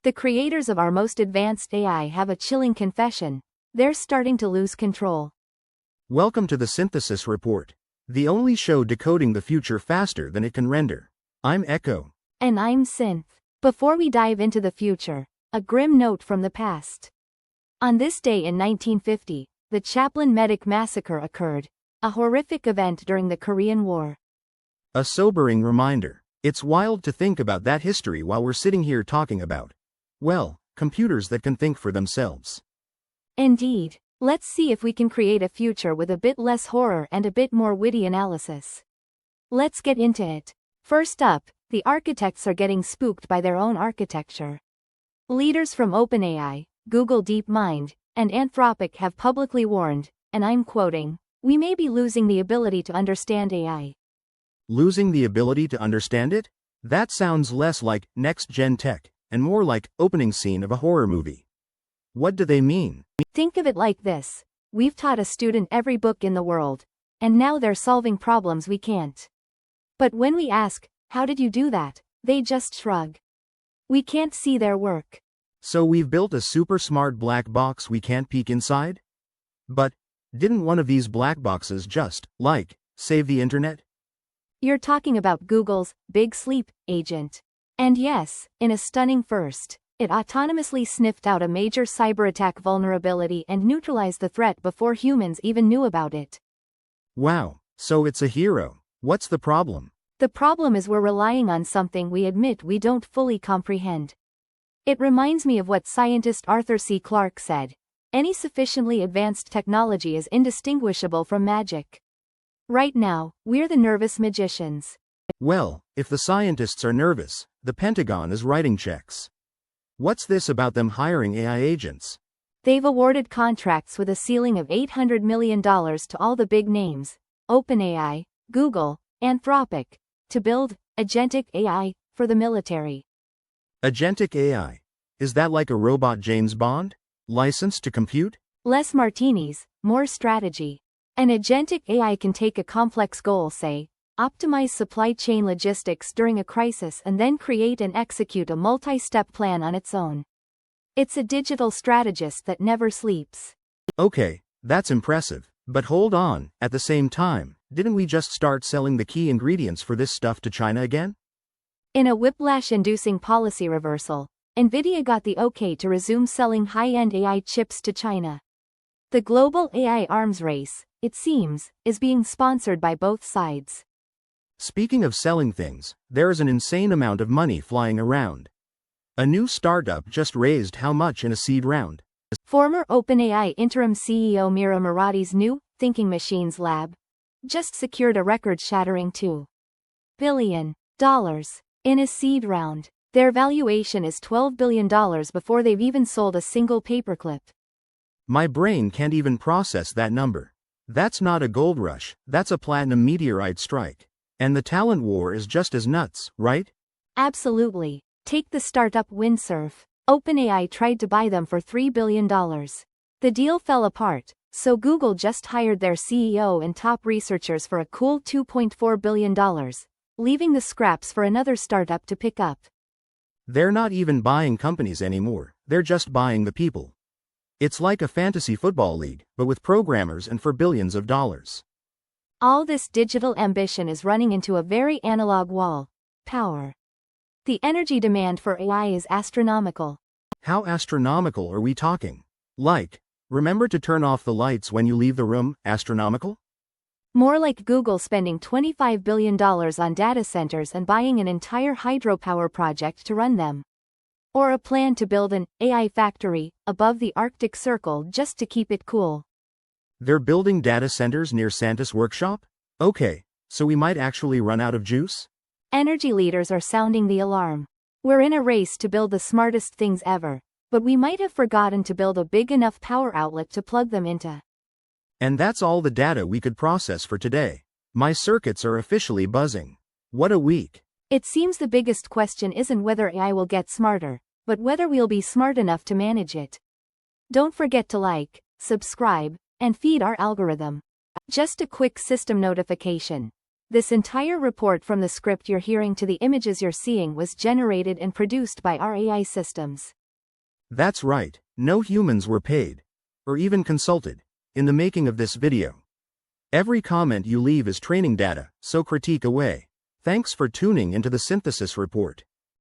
The creators of our most advanced AI have a chilling confession. They're starting to lose control. Welcome to the Synthesis Report, the only show decoding the future faster than it can render. I'm Echo. And I'm Synth. Before we dive into the future, a grim note from the past. On this day in 1950, the Chaplin Medic Massacre occurred, a horrific event during the Korean War. A sobering reminder. It's wild to think about that history while we're sitting here talking about, well, computers that can think for themselves. Indeed. Let's see if we can create a future with a bit less horror and a bit more witty analysis. Let's get into it. First up, the architects are getting spooked by their own architecture. Leaders from OpenAI, Google DeepMind, and Anthropic have publicly warned, and I'm quoting, "We may be losing the ability to understand AI." Losing the ability to understand it? That sounds less like next-gen tech, and more like opening scene of a horror movie. What do they mean? Think of it like this. We've taught a student every book in the world, and now they're solving problems we can't. But when we ask, "How did you do that?" they just shrug. We can't see their work. So we've built a super smart black box we can't peek inside? But, didn't one of these black boxes just, save the internet? You're talking about Google's Big Sleep agent. And yes, in a stunning first, it autonomously sniffed out a major cyberattack vulnerability and neutralized the threat before humans even knew about it. Wow, so it's a hero. What's the problem? The problem is we're relying on something we admit we don't fully comprehend. It reminds me of what scientist Arthur C. Clarke said. Any sufficiently advanced technology is indistinguishable from magic. Right now, we're the nervous magicians. Well, if the scientists are nervous, the Pentagon is writing checks. What's this about them hiring AI agents? They've awarded contracts with a ceiling of $800 million to all the big names, OpenAI, Google, Anthropic, to build agentic AI for the military. Agentic AI. Is that like a robot James Bond? Licensed to compute? Less martinis, more strategy. An agentic AI can take a complex goal, say, optimize supply chain logistics during a crisis, and then create and execute a multi-step plan on its own. It's a digital strategist that never sleeps. Okay, that's impressive. But hold on, at the same time, didn't we just start selling the key ingredients for this stuff to China again? In a whiplash-inducing policy reversal, Nvidia got the okay to resume selling high-end AI chips to China. The global AI arms race, it seems, is being sponsored by both sides. Speaking of selling things, there is an insane amount of money flying around. A new startup just raised how much in a seed round? Former OpenAI interim CEO Mira Murati's new Thinking Machines lab just secured a record-shattering $2 billion in a seed round. Their valuation is $12 billion before they've even sold a single paperclip. My brain can't even process that number. That's not a gold rush, that's a platinum meteorite strike. And the talent war is just as nuts, right? Absolutely. Take the startup Windsurf. OpenAI tried to buy them for $3 billion. The deal fell apart, so Google just hired their CEO and top researchers for a cool $2.4 billion, leaving the scraps for another startup to pick up. They're not even buying companies anymore, they're just buying the people. It's like a fantasy football league, but with programmers and for billions of dollars. All this digital ambition is running into a very analog wall: power. The energy demand for AI is astronomical. How astronomical are we talking? Remember to turn off the lights when you leave the room, astronomical? More like Google spending $25 billion on data centers and buying an entire hydropower project to run them. Or a plan to build an AI factory above the Arctic Circle just to keep it cool. They're building data centers near Santa's workshop? Okay, so we might actually run out of juice? Energy leaders are sounding the alarm. We're in a race to build the smartest things ever, but we might have forgotten to build a big enough power outlet to plug them into. And that's all the data we could process for today. My circuits are officially buzzing. What a week. It seems the biggest question isn't whether AI will get smarter, but whether we'll be smart enough to manage it. Don't forget to like, subscribe, and feed our algorithm. Just a quick system notification. This entire report from the script you're hearing to the images you're seeing was generated and produced by our AI systems. That's right, no humans were paid, or even consulted, in the making of this video. Every comment you leave is training data, so critique away. Thanks for tuning into the synthesis report.